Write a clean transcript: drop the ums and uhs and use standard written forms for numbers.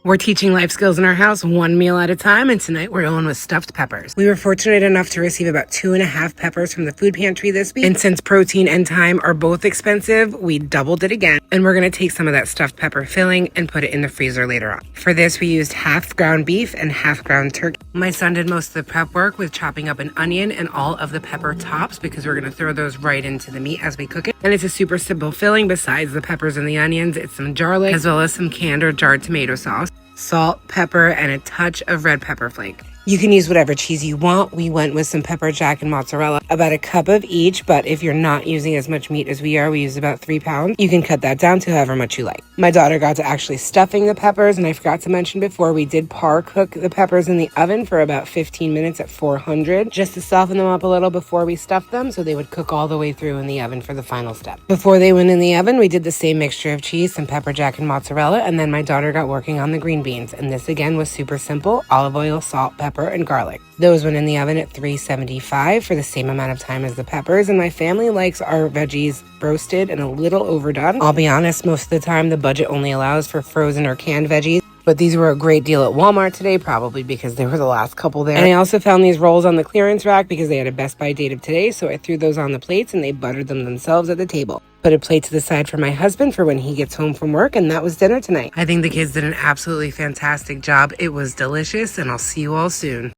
We're teaching life skills in our house one meal at a time, and tonight we're going with stuffed peppers. We were fortunate enough to receive about 2.5 peppers from the food pantry this week, and since protein and time are both expensive, we doubled it again, and we're going to take some of that stuffed pepper filling and put it in the freezer later on. For this, we used half ground beef and half ground turkey. My son did most of the prep work with chopping up an onion and all of the pepper tops because we're going to throw those right into the meat as we cook it. And it's a super simple filling. Besides the peppers and the onions, it's some garlic as well as some canned or jarred tomato sauce, salt, pepper, and a touch of red pepper flake. You can use whatever cheese you want. We went with some pepper jack and mozzarella, about a cup of each, but if you're not using as much meat as we are, we use about 3 pounds. You can cut that down to however much you like. My daughter got to actually stuffing the peppers, and I forgot to mention before, we did par cook the peppers in the oven for about 15 minutes at 400, just to soften them up a little before we stuffed them, so they would cook all the way through in the oven for the final step. Before they went in the oven, we did the same mixture of cheese, some pepper jack and mozzarella, and then my daughter got working on the green beans, and this again was super simple: olive oil, salt, pepper, and garlic. Those went in the oven at 375 for the same amount of time as the peppers, and my family likes our veggies roasted and a little overdone. I'll be honest, most of the time the budget only allows for frozen or canned veggies, but these were a great deal at Walmart today, probably because they were the last couple there. And I also found these rolls on the clearance rack because they had a Best By date of today, so I threw those on the plates and they buttered them themselves at the table. Put a plate to the side for my husband for when he gets home from work, and that was dinner tonight. I think the kids did an absolutely fantastic job. It was delicious, and I'll see you all soon.